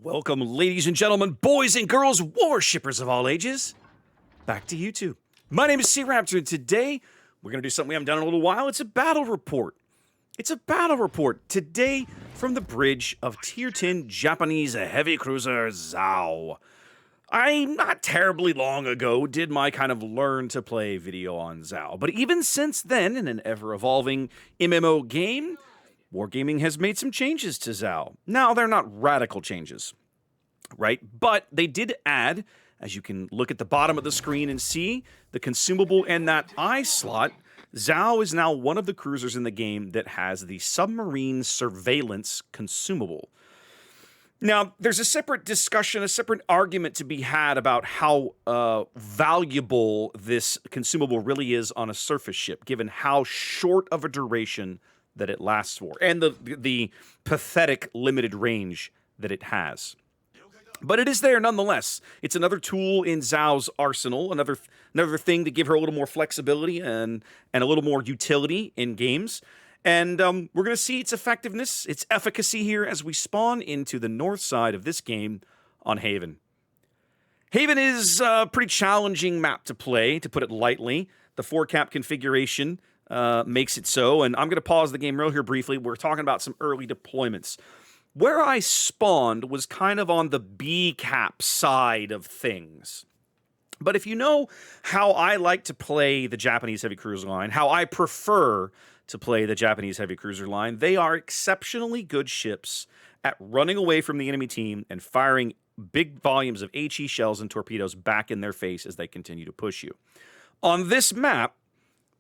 Welcome, ladies and gentlemen, boys and girls, warshippers of all ages, back to YouTube. My name is SeaRaptor, and today we're going to do something we haven't done in a little while. It's a battle report. It's a battle report today from the bridge of Tier 10 Japanese heavy cruiser Zao. I, not terribly long ago, did my kind of learn to play video on Zao, but even since then, in an ever-evolving MMO game, Wargaming has made some changes to Zao. Now, they're not radical changes, right? But they did add, as you can look at the bottom of the screen and see, the consumable and that eye slot. Zao is now one of the cruisers in the game that has the submarine surveillance consumable. Now, there's a separate discussion, a separate argument to be had about how valuable this consumable really is on a surface ship, given how short of a duration that it lasts for, and the pathetic limited range that it has. But it is there nonetheless. It's another tool in Zao's arsenal, another thing to give her a little more flexibility and a little more utility in games. And we're going to see its effectiveness, its efficacy here as we spawn into the north side of this game on Haven. Haven is a pretty challenging map to play, to put it lightly. The 4-cap configuration makes it so, and I'm going to pause the game real here briefly. We're talking about some early deployments. Where I spawned was kind of on the B-cap side of things. But if you know how I like to play the Japanese heavy cruiser line, how I prefer to play the Japanese heavy cruiser line, they are exceptionally good ships at running away from the enemy team and firing big volumes of HE shells and torpedoes back in their face as they continue to push you. On this map,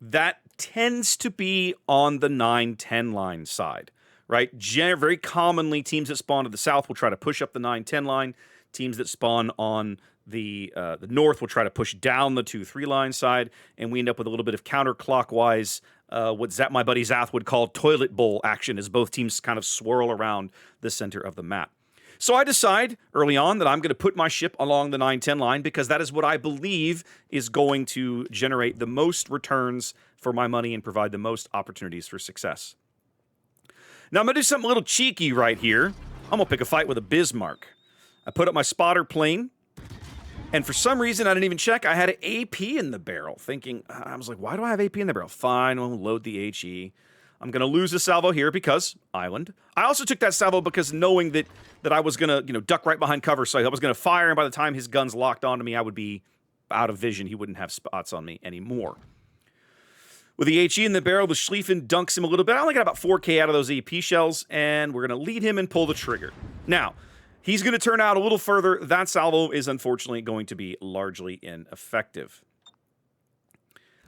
that tends to be on the 9-10 line side, right? Very commonly, teams that spawn to the south will try to push up the 9-10 line. Teams that spawn on the north will try to push down the 2-3 line side, and we end up with a little bit of counterclockwise, what my buddy Zath would call toilet bowl action, as both teams kind of swirl around the center of the map. So I decide early on that I'm going to put my ship along the 9-10 line because that is what I believe is going to generate the most returns for my money and provide the most opportunities for success. Now I'm going to do something a little cheeky right here. I'm going to pick a fight with a Bismarck. I put up my spotter plane, and for some reason I didn't even check. I had an AP in the barrel, thinking, I was like, why do I have AP in the barrel? Fine, we'll load the HE. I'm going to lose a salvo here because island. I also took that salvo because knowing that I was going to, duck right behind cover, so I was going to fire, and by the time his gun's locked onto me, I would be out of vision. He wouldn't have spots on me anymore. With the HE in the barrel, the Schlieffen dunks him a little bit. I only got about 4K out of those AP shells, and we're going to lead him and pull the trigger. Now, he's going to turn out a little further. That salvo is unfortunately going to be largely ineffective.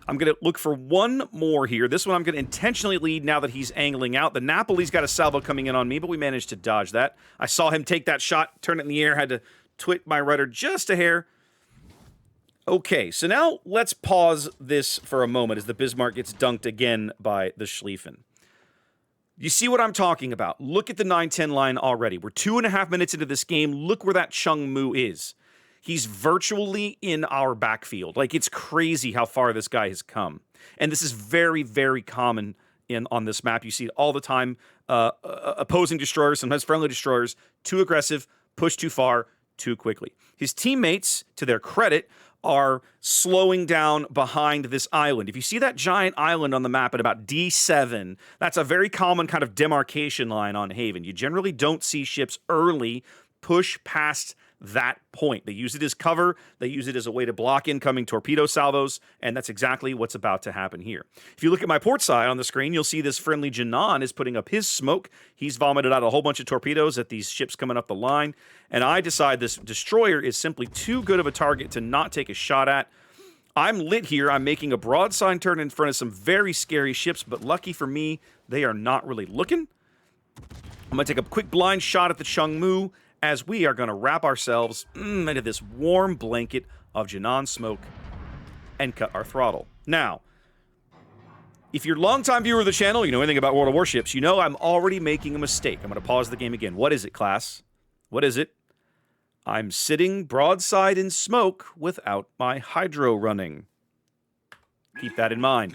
I'm going to look for one more here. This one I'm going to intentionally lead now that he's angling out. The Napoli's got a salvo coming in on me, but we managed to dodge that. I saw him take that shot, turn it in the air, had to twit my rudder just a hair. Okay, so now let's pause this for a moment as the Bismarck gets dunked again by the Schlieffen. You see what I'm talking about. Look at the 9-10 line already. We're 2.5 minutes into this game. Look where that Chung Mu is. He's virtually in our backfield. Like, it's crazy how far this guy has come. And this is very, very common on this map. You see it all the time. Opposing destroyers, sometimes friendly destroyers, too aggressive, push too far, too quickly. His teammates, to their credit, are slowing down behind this island. If you see that giant island on the map at about D7, that's a very common kind of demarcation line on Haven. You generally don't see ships early push past that point. They use it as cover, they use it as a way to block incoming torpedo salvos, and that's exactly what's about to happen here. If you look at my port side on the screen, you'll see this friendly Janan is putting up his smoke. He's vomited out a whole bunch of torpedoes at these ships coming up the line, and I decide this destroyer is simply too good of a target to not take a shot at. I'm lit here. I'm making a broadside turn in front of some very scary ships, but lucky for me, they are not really looking. I'm going to take a quick blind shot at the Chung Mu, as we are going to wrap ourselves into this warm blanket of Janan smoke and cut our throttle. Now, if you're a longtime viewer of the channel, you know anything about World of Warships, you know I'm already making a mistake. I'm going to pause the game again. What is it, class? What is it? I'm sitting broadside in smoke without my hydro running. Keep that in mind.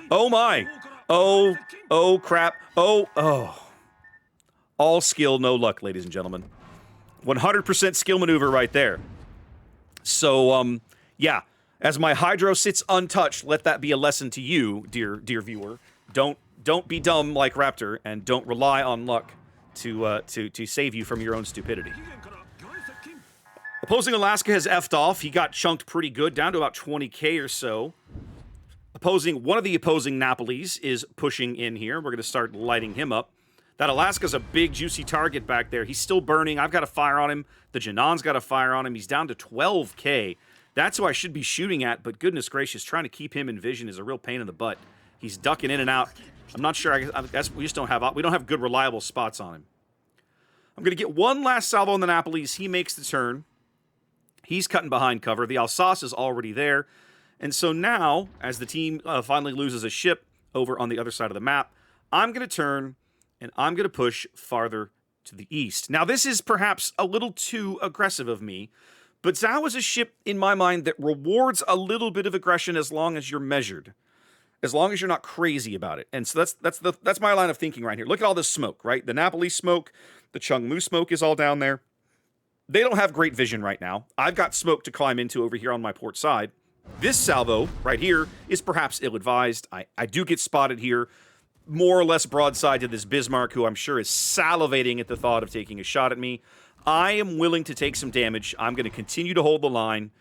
Oh my! Oh crap. Oh. All skill, no luck, ladies and gentlemen. 100% skill maneuver right there. So, yeah, as my Hydro sits untouched, let that be a lesson to you, dear viewer. Don't be dumb like Raptor, and don't rely on luck to save you from your own stupidity. Opposing Alaska has effed off. He got chunked pretty good, down to about 20k or so. One of the opposing Napoles is pushing in here. We're going to start lighting him up. That Alaska's a big, juicy target back there. He's still burning. I've got a fire on him. The Janon's got a fire on him. He's down to 12k. That's who I should be shooting at, but goodness gracious, trying to keep him in vision is a real pain in the butt. He's ducking in and out. I'm not sure. I guess we just don't have good, reliable spots on him. I'm going to get one last salvo on the Napoles. He makes the turn. He's cutting behind cover. The Alsace is already there. And so now, as the team finally loses a ship over on the other side of the map, I'm going to turn and I'm going to push farther to the east. Now, this is perhaps a little too aggressive of me, but Zhao is a ship, in my mind, that rewards a little bit of aggression as long as you're measured, as long as you're not crazy about it. And so that's my line of thinking right here. Look at all this smoke, right? The Napoli smoke, the Chungmu smoke is all down there. They don't have great vision right now. I've got smoke to climb into over here on my port side. This salvo right here is perhaps ill-advised. I do get spotted here, more or less broadside to this Bismarck, who I'm sure is salivating at the thought of taking a shot at me. I am willing to take some damage. I'm going to continue to hold the line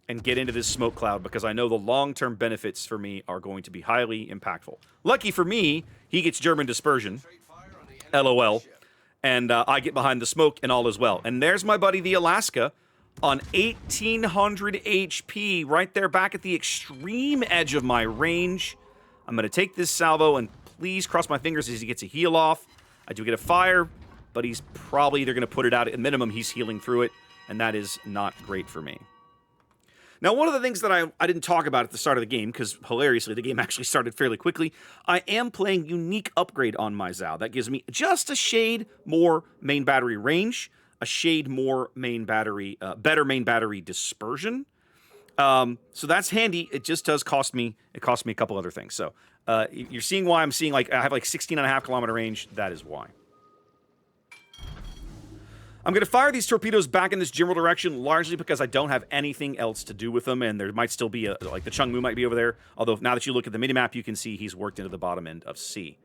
and get into this smoke cloud because I know the long-term benefits for me are going to be highly impactful. Lucky for me, he gets German dispersion. LOL. And I get behind the smoke and all is well. And there's my buddy, the Alaska, on 1800 HP, right there back at the extreme edge of my range. I'm going to take this salvo and please cross my fingers as he gets a heal off. I do get a fire, but he's probably either going to put it out. At minimum, he's healing through it, and that is not great for me. Now, one of the things that I didn't talk about at the start of the game, because hilariously, the game actually started fairly quickly, I am playing Unique Upgrade on my Zhao. That gives me just a shade more main battery range, a shade more main battery, better main battery dispersion. So that's handy. It just does cost me, it costs me a couple other things. So you're seeing why I'm seeing, like, I have like 16.5 kilometer range. That is why. I'm going to fire these torpedoes back in this general direction, largely because I don't have anything else to do with them, and there might still be, like the Chungmu might be over there, although now that you look at the minimap, you can see he's worked into the bottom end of C.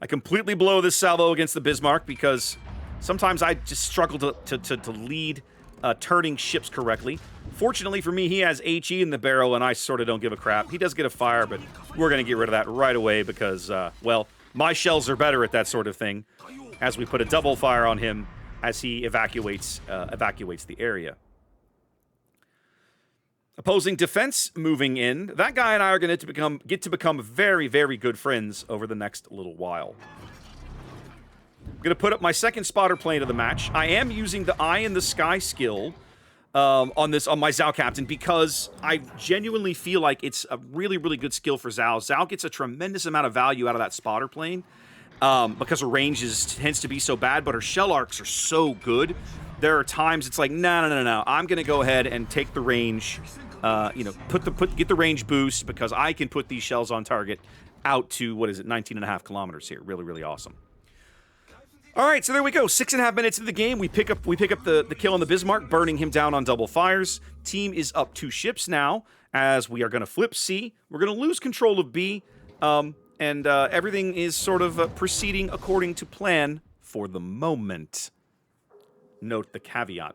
I completely blow this salvo against the Bismarck because sometimes I just struggle to lead turning ships correctly. Fortunately for me, he has HE in the barrel, and I sort of don't give a crap. He does get a fire, but we're going to get rid of that right away because, well, my shells are better at that sort of thing, as we put a double fire on him as he evacuates the area. Opposing defense moving in. That guy and I are going to get to become very, very good friends over the next little while. I'm going to put up my second spotter plane of the match. I am using the Eye in the Sky skill on my Zhao Captain because I genuinely feel like it's a really, really good skill for Zhao. Zhao gets a tremendous amount of value out of that spotter plane. Because her range tends to be so bad, but her shell arcs are so good. There are times it's like, no. I'm going to go ahead and take the range, get the range boost because I can put these shells on target out to, 19.5 kilometers here. Really, really awesome. All right, so there we go. 6.5 minutes into the game. We pick up the kill on the Bismarck, burning him down on double fires. Team is up 2 ships now, as we are going to flip C. We're going to lose control of B. And everything is sort of proceeding according to plan for the moment. Note the caveat.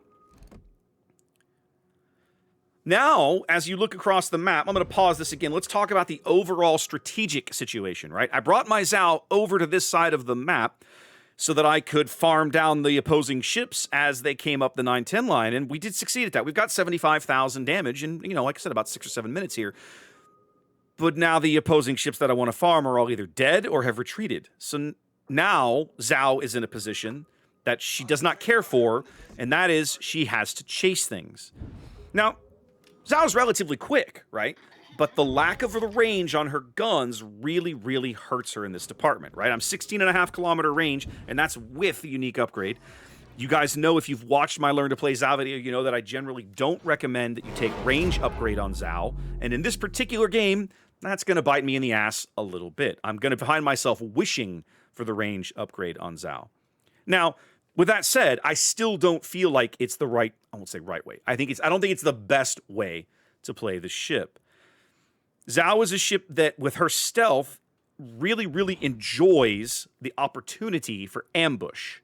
Now, as you look across the map, I'm going to pause this again. Let's talk about the overall strategic situation, right? I brought my Zhao over to this side of the map so that I could farm down the opposing ships as they came up the 9-10 line, and we did succeed at that. We've got 75,000 damage in, like I said, about 6 or 7 minutes here. But now the opposing ships that I want to farm are all either dead or have retreated. So now Zhao is in a position that she does not care for, and that is she has to chase things. Now, Zhao's relatively quick, right? But the lack of the range on her guns really, really hurts her in this department, right? I'm 16.5 kilometer range, and that's with the Unique Upgrade. You guys know, if you've watched my Learn to Play Zhao video, you know that I generally don't recommend that you take range upgrade on Zhao. And in this particular game, that's going to bite me in the ass a little bit. I'm going to find myself wishing for the range upgrade on Zhao. Now, With that said, I still don't feel like it's the right, I won't say right way. I don't think it's the best way to play the ship. Zhao is a ship that, with her stealth, really, really enjoys the opportunity for ambush.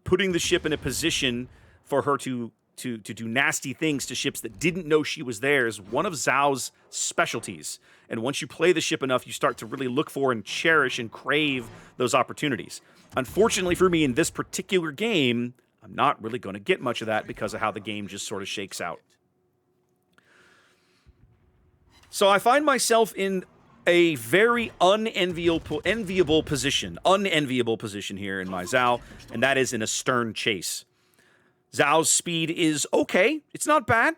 Putting the ship in a position for her to do nasty things to ships that didn't know she was there is one of Zhao's specialties. And once you play the ship enough, you start to really look for and cherish and crave those opportunities. Unfortunately for me in this particular game, I'm not really going to get much of that because of how the game just sort of shakes out. So I find myself in a very unenviable position here in my Zhao, and that is in a stern chase. Zhao's speed is okay. It's not bad.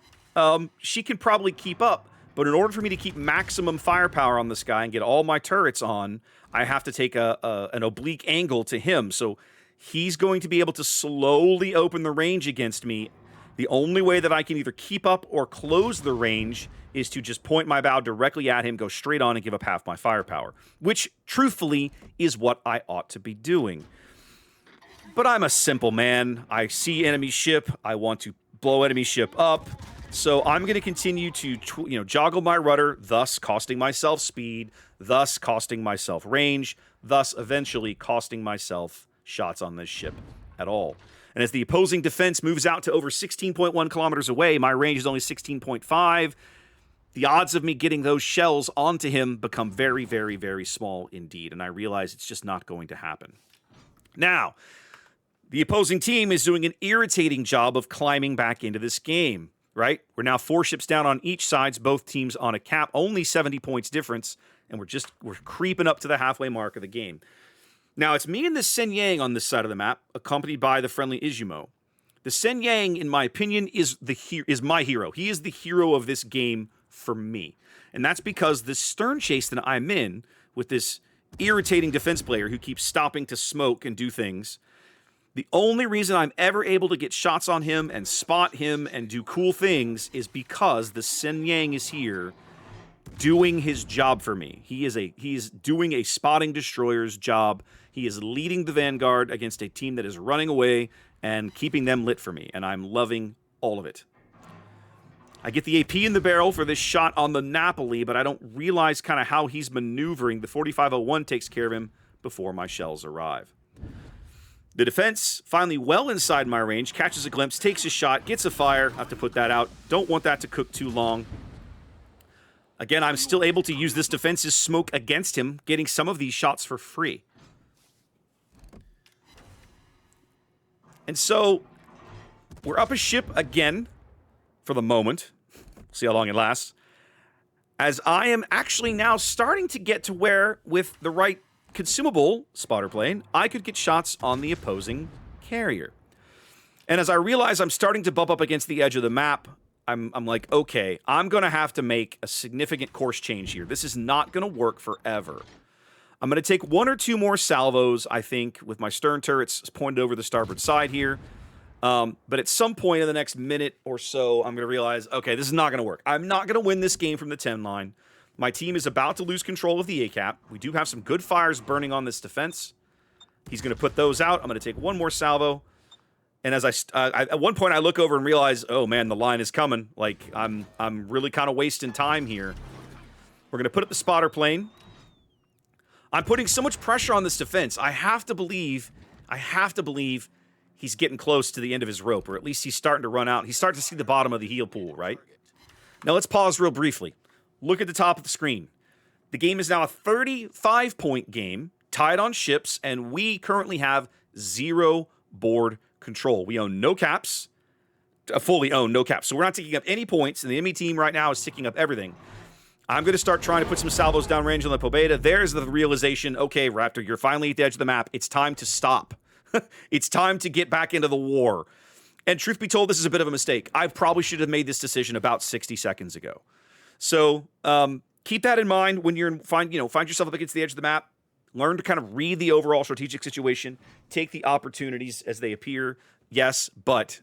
She can probably keep up, but in order for me to keep maximum firepower on this guy and get all my turrets on, I have to take an oblique angle to him. So he's going to be able to slowly open the range against me. The only way that I can either keep up or close the range is to just point my bow directly at him, go straight on, and give up half my firepower, which, truthfully, is what I ought to be doing. But I'm a simple man. I see enemy ship. I want to blow enemy ship up. So I'm going to continue to joggle my rudder, thus costing myself speed, thus costing myself range, thus eventually costing myself shots on this ship at all. And as the opposing defense moves out to over 16.1 kilometers away, my range is only 16.5. The odds of me getting those shells onto him become very, very, very small indeed. And I realize it's just not going to happen. Now, the opposing team is doing an irritating job of climbing back into this game, right? We're now 4 ships down on each side, both teams on a cap, only 70 points difference, and we're creeping up to the halfway mark of the game. Now, it's me and the Sen Yang on this side of the map, accompanied by the friendly Izumo. The Sen Yang, in my opinion, is my hero. He is the hero of this game for me. And that's because the stern chase that I'm in, with this irritating defense player who keeps stopping to smoke and do things, the only reason I'm ever able to get shots on him and spot him and do cool things is because the Sen Yang is here doing his job for me. He is doing a spotting destroyer's job. He is leading the Vanguard against a team that is running away and keeping them lit for me, and I'm loving all of it. I get the AP in the barrel for this shot on the Napoli, but I don't realize kind of how he's maneuvering. The 4501 takes care of him before my shells arrive. The defense, finally well inside my range, catches a glimpse, takes a shot, gets a fire. I have to put that out. Don't want that to cook too long. Again, I'm still able to use this defense's smoke against him, getting some of these shots for free. And so, we're up a ship again, for the moment. See how long it lasts. As I am actually now starting to get to where, with the right consumable spotter plane, I could get shots on the opposing carrier. And as I realize I'm starting to bump up against the edge of the map, I'm like, okay, I'm going to have to make a significant course change here. This is not going to work forever. I'm going to take 1 or 2 more salvos, I think, with my stern turrets pointed over the starboard side here. But at some point in the next minute or so, I'm going to realize, okay, this is not going to work. I'm not going to win this game from the 10 line. My team is about to lose control of the ACAP. We do have some good fires burning on this defense. He's going to put those out. I'm going to take 1 more salvo. And as at one point I look over and realize, oh man, the line is coming. Like, I'm really kind of wasting time here. We're going to put up the spotter plane. I'm putting so much pressure on this defense. I have to believe he's getting close to the end of his rope, or at least he's starting to run out. He's starting to see the bottom of the heel pool, right? Now let's pause real briefly. Look at the top of the screen. The game is now a 35-point game, tied on ships, and we currently have 0 board control. We own no caps, fully own no caps. So we're not taking up any points, and the enemy team right now is ticking up everything. I'm going to start trying to put some salvos downrange on the Pobeda. There's the realization, okay, Raptor, you're finally at the edge of the map. It's time to stop. It's time to get back into the war. And truth be told, this is a bit of a mistake. I probably should have made this decision about 60 seconds ago. So keep that in mind when you're find yourself up against the edge of the map. Learn to kind of read the overall strategic situation. Take the opportunities as they appear. Yes, but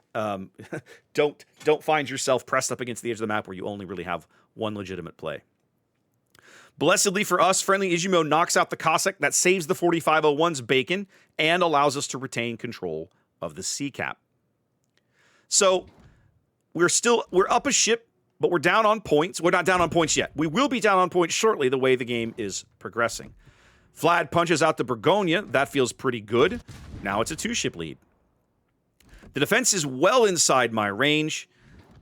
don't find yourself pressed up against the edge of the map where you only really have one legitimate play. Blessedly for us, friendly Izumo knocks out the Cossack. That saves the 4501's bacon and allows us to retain control of the sea cap. So we're up a ship, but we're down on points. We're not down on points yet. We will be down on points shortly the way the game is progressing. Vlad punches out the Bergonia. That feels pretty good. Now it's a 2-ship lead. The defense is well inside my range.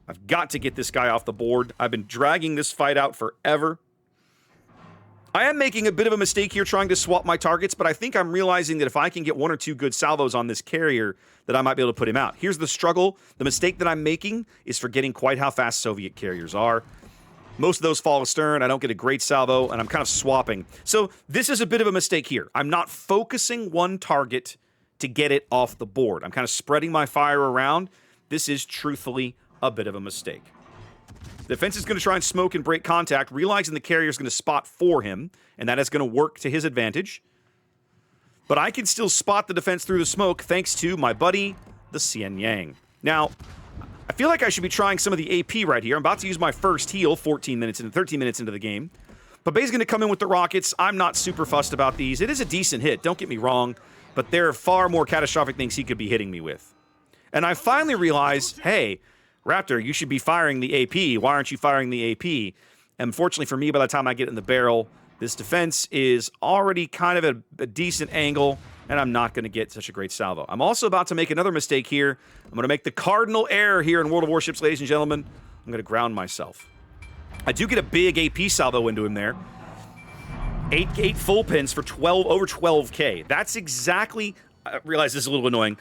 I've got to get this guy off the board. I've been dragging this fight out forever. I am making a bit of a mistake here trying to swap my targets, but I think I'm realizing that if I can get 1 or 2 good salvos on this carrier, that I might be able to put him out. Here's the struggle. The mistake that I'm making is forgetting quite how fast Soviet carriers are. Most of those fall astern. I don't get a great salvo, and I'm kind of swapping. So this is a bit of a mistake here. I'm not focusing one target to get it off the board. I'm kind of spreading my fire around. This is truthfully a bit of a mistake. The defense is going to try and smoke and break contact, realizing the carrier is going to spot for him, and that is going to work to his advantage. But I can still spot the defense through the smoke thanks to my buddy, the Xian Yang. Now, I feel like I should be trying some of the AP right here. I'm about to use my first heal 13 minutes into the game. But Bay's going to come in with the rockets. I'm not super fussed about these. It is a decent hit, don't get me wrong, but there are far more catastrophic things he could be hitting me with. And I finally realized, hey, Raptor, you should be firing the AP. Why aren't you firing the AP? Unfortunately for me, by the time I get in the barrel, this defense is already kind of at a decent angle, and I'm not going to get such a great salvo. I'm also about to make another mistake here. I'm going to make the cardinal error here in World of Warships, ladies and gentlemen. I'm going to ground myself. I do get a big AP salvo into him there. 8 full pins for over 12K. That's exactly... I realize this is a little annoying.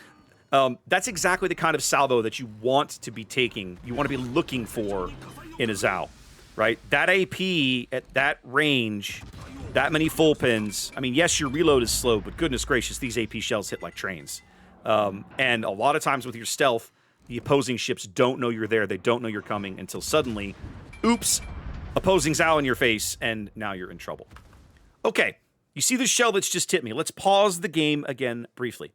That's exactly the kind of salvo that you want to be taking, you want to be looking for in a Zao, right? That AP at that range, that many full pins. I mean, yes, your reload is slow, but goodness gracious, these AP shells hit like trains. And a lot of times with your stealth, the opposing ships don't know you're there. They don't know you're coming until suddenly, oops, opposing Zao in your face, and now you're in trouble. Okay, you see the shell that's just hit me. Let's pause the game again briefly.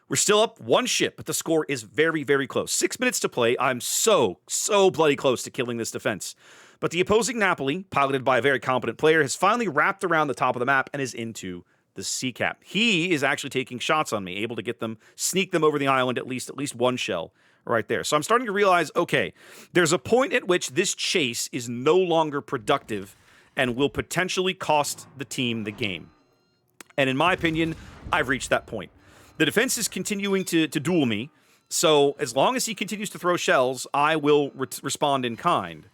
We're still up 1 ship, but the score is very, very close. 6 minutes to play. I'm so bloody close to killing this defense. But the opposing Napoli, piloted by a very competent player, has finally wrapped around the top of the map and is into the sea cap. He is actually taking shots on me, able to get them, sneak them over the island, at least 1 shell right there. So I'm starting to realize, okay, there's a point at which this chase is no longer productive and will potentially cost the team the game. And in my opinion, I've reached that point. The defense is continuing to duel me, so as long as he continues to throw shells, I will respond in kind.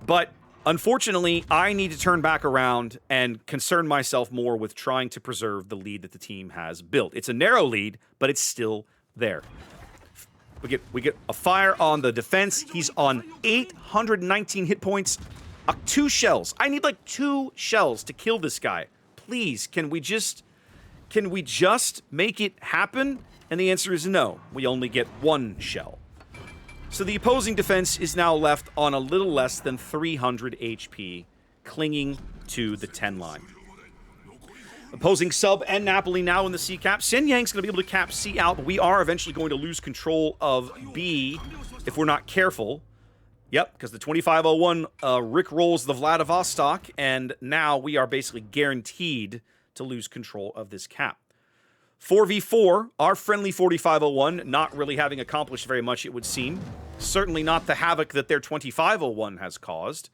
But unfortunately, I need to turn back around and concern myself more with trying to preserve the lead that the team has built. It's a narrow lead, but it's still there. We get a fire on the defense. He's on 819 hit points. 2 shells. I need like 2 shells to kill this guy. Please, can we just make it happen? And the answer is no. We only get 1 shell. So the opposing defense is now left on a little less than 300 HP, clinging to the 10 line. Opposing sub and Napoli now in the C cap. Xian Yang's going to be able to cap C out, but we are eventually going to lose control of B if we're not careful. Yep, because the 2501 Rick rolls the Vladivostok, and now we are basically guaranteed to lose control of this cap. 4v4, our friendly 4501 not really having accomplished very much, it would seem. Certainly not the havoc that their 2501 has caused.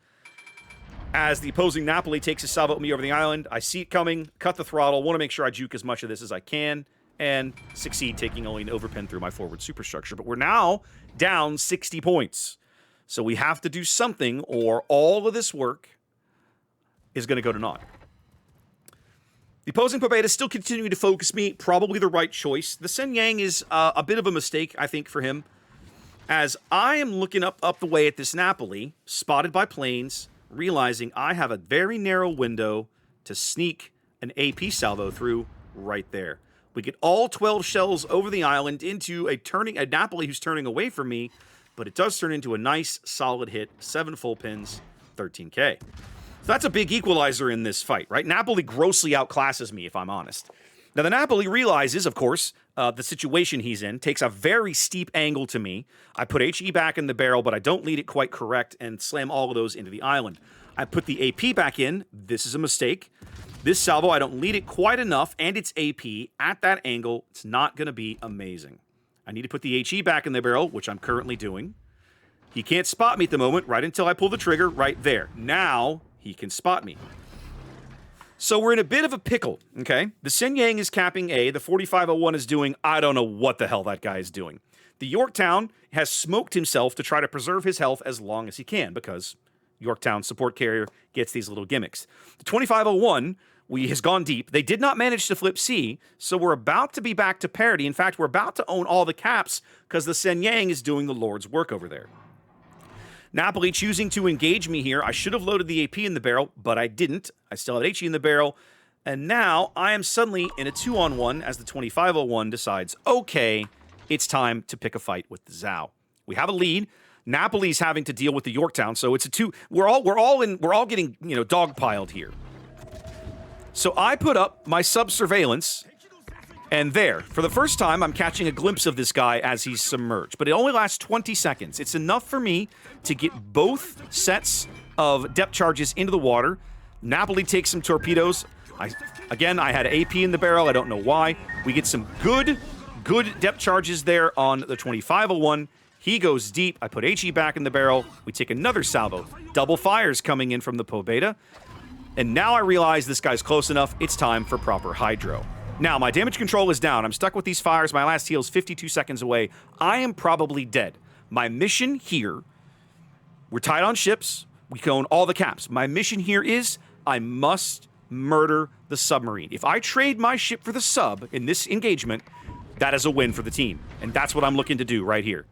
As the opposing Napoli takes a salvo at me over the island, I see it coming, cut the throttle, want to make sure I juke as much of this as I can, and succeed taking only an overpin through my forward superstructure. But we're now down 60 points. So we have to do something, or all of this work is going to go to naught. The opposing Pobeda is still continuing to focus me, probably the right choice. The Xian Yang is a bit of a mistake, I think, for him, as I am looking up the way at this Napoli, spotted by planes, realizing I have a very narrow window to sneak an AP salvo through right there. We get all 12 shells over the island into a Napoli who's turning away from me, but it does turn into a nice, solid hit. 7 full pins, 13K. So that's a big equalizer in this fight, right? Napoli grossly outclasses me, if I'm honest. Now, the Napoli realizes, of course, the situation he's in, takes a very steep angle to me. I put HE back in the barrel, but I don't lead it quite correct and slam all of those into the island. I put the AP back in. This is a mistake. This salvo, I don't lead it quite enough, and it's AP. At that angle, it's not going to be amazing. I need to put the HE back in the barrel, which I'm currently doing. He can't spot me at the moment, right until I pull the trigger right there. Now, he can spot me. So we're in a bit of a pickle, okay? The Sin Yang is capping A. The 4501 is doing, I don't know what the hell that guy is doing. The Yorktown has smoked himself to try to preserve his health as long as he can, because Yorktown support carrier gets these little gimmicks. The 2501 has gone deep. They did not manage to flip C, so we're about to be back to parity. In fact, we're about to own all the caps because the Sen Yang is doing the Lord's work over there. Napoli choosing to engage me here. I should have loaded the AP in the barrel, but I didn't. I still had HE in the barrel. And now I am suddenly in a 2-on-1 as the 2501 decides, okay, it's time to pick a fight with the Zhao. We have a lead. Napoli's having to deal with the Yorktown, so it's a two. We're all getting, dogpiled here. So I put up my sub-surveillance, and there, for the first time, I'm catching a glimpse of this guy as he's submerged. But it only lasts 20 seconds. It's enough for me to get both sets of depth charges into the water. Napoli takes some torpedoes. I had AP in the barrel. I don't know why. We get some good depth charges there on the 2501. He goes deep. I put HE back in the barrel. We take another salvo. Double fires coming in from the Pobeda. And now I realize this guy's close enough. It's time for proper hydro. Now, my damage control is down. I'm stuck with these fires. My last heal is 52 seconds away. I am probably dead. My mission here, we're tied on ships. We can own all the caps. My mission here is I must murder the submarine. If I trade my ship for the sub in this engagement, that is a win for the team. And that's what I'm looking to do right here.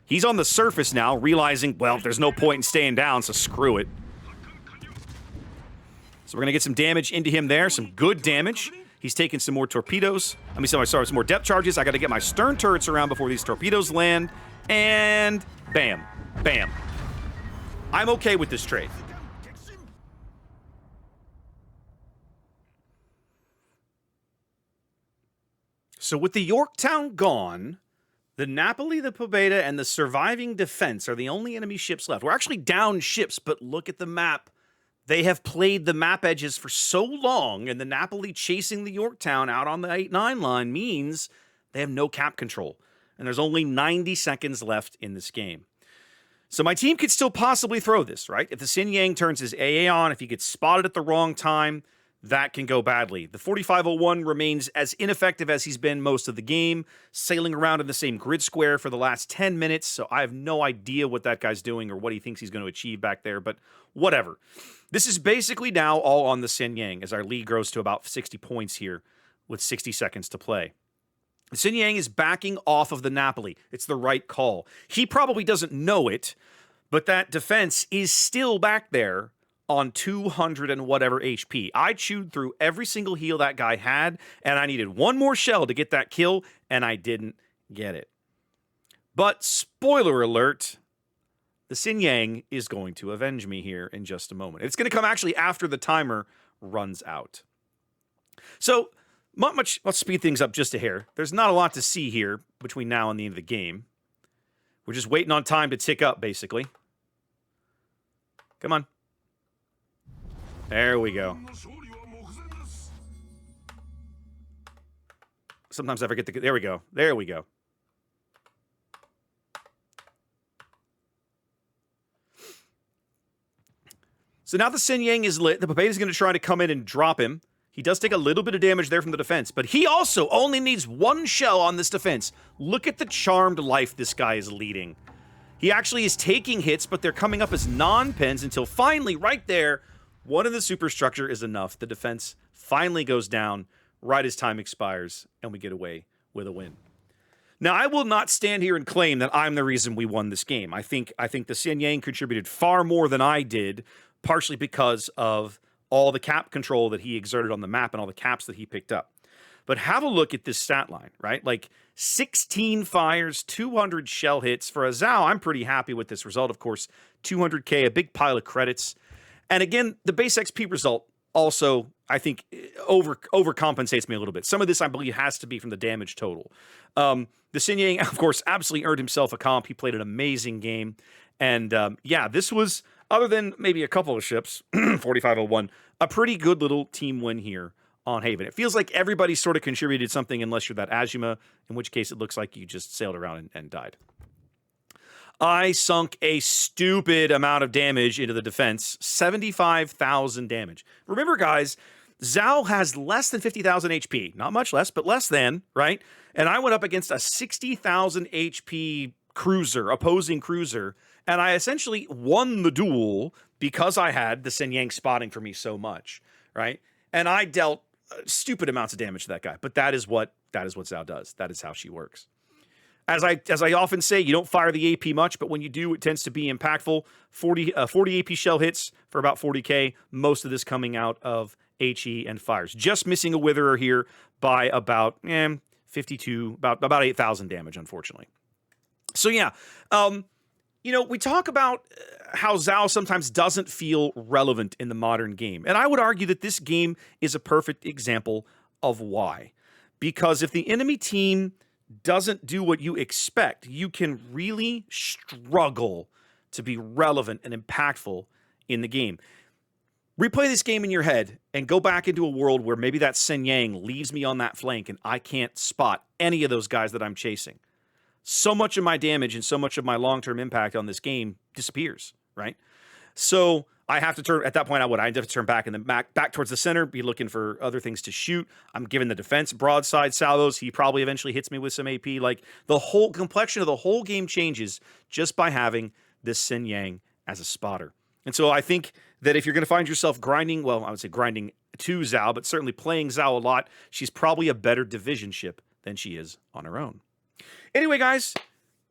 He's on the surface now, realizing, well, there's no point in staying down, so screw it. So we're going to get some damage into him there, some good damage. He's taking some more torpedoes. Some more depth charges. I got to get my stern turrets around before these torpedoes land. And bam. Bam. I'm okay with this trade. So with the Yorktown gone, the Napoli, the Pobeda, and the surviving defense are the only enemy ships left. We're actually down ships, but look at the map. They have played the map edges for so long, and the Napoli chasing the Yorktown out on the 8-9 line means they have no cap control. And there's only 90 seconds left in this game. So my team could still possibly throw this, right? If the Sin Yang turns his AA on, if he gets spotted at the wrong time, that can go badly. The 4501 remains as ineffective as he's been most of the game, sailing around in the same grid square for the last 10 minutes, so I have no idea what that guy's doing or what he thinks he's going to achieve back there, but whatever. This is basically now all on the Sin Yang as our lead grows to about 60 points here with 60 seconds to play. The Sin Yang is backing off of the Napoli. It's the right call. He probably doesn't know it, but that defense is still back there on 200 and whatever HP. I chewed through every single heal that guy had, and I needed one more shell to get that kill, and I didn't get it. But spoiler alert, the Sin Yang is going to avenge me here in just a moment. It's going to come actually after the timer runs out. So, not much. Let's speed things up just a hair. There's not a lot to see here between now and the end of the game. We're just waiting on time to tick up, basically. Come on. There we go. Sometimes I forget to... There we go. There we go. So now the Sin Yang is lit. The Pobeda is going to try to come in and drop him. He does take a little bit of damage there from the defense, but he also only needs one shell on this defense. Look at the charmed life this guy is leading. He actually is taking hits, but they're coming up as non-pens until finally, right there, one in the superstructure is enough. The defense finally goes down right as time expires, and we get away with a win. Now, I will not stand here and claim that I'm the reason we won this game. I think the Sin Yang contributed far more than I did, partially because of all the cap control that he exerted on the map and all the caps that he picked up. But have a look at this stat line, right? Like 16 fires, 200 shell hits. For a Zhao, I'm pretty happy with this result. Of course, 200K, a big pile of credits. And again, the base XP result also, I think, overcompensates me a little bit. Some of this, I believe, has to be from the damage total. The Sin Yang, of course, absolutely earned himself a comp. He played an amazing game. And yeah, this was other than maybe a couple of ships, 4501, a pretty good little team win here on Haven. It feels like everybody sort of contributed something unless you're that Azuma, in which case it looks like you just sailed around and died. I sunk a stupid amount of damage into the defense, 75,000 damage. Remember, guys, Zhao has less than 50,000 HP. Not much less, but less than, right? And I went up against a 60,000 HP cruiser, opposing cruiser, and I essentially won the duel because I had the Sen Yang spotting for me so much, right? And I dealt stupid amounts of damage to that guy. But that is what Zhao does. That is how she works. As I often say, you don't fire the AP much, but when you do, it tends to be impactful. 40 AP shell hits for about 40k. Most of this coming out of HE and fires. Just missing a witherer here by about 52, about 8,000 damage, unfortunately. So yeah, we talk about how Zhao sometimes doesn't feel relevant in the modern game, and I would argue that this game is a perfect example of why. Because if the enemy team doesn't do what you expect, you can really struggle to be relevant and impactful in the game. Replay this game in your head and go back into a world where maybe that Sen Yang leaves me on that flank and I can't spot any of those guys that I'm chasing. So much of my damage and so much of my long-term impact on this game disappears, right? So I have to turn, at that point I have to turn back and then back towards the center, be looking for other things to shoot. I'm giving the defense broadside salvos. He probably eventually hits me with some AP. Like, the whole complexion of the whole game changes just by having this Sen Yang as a spotter. And so I think that if you're going to find yourself grinding, well, I would say grinding to Zhao, but certainly playing Zhao a lot, she's probably a better division ship than she is on her own. Anyway, guys,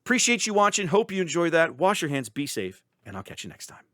appreciate you watching. Hope you enjoyed that. Wash your hands, be safe, and I'll catch you next time.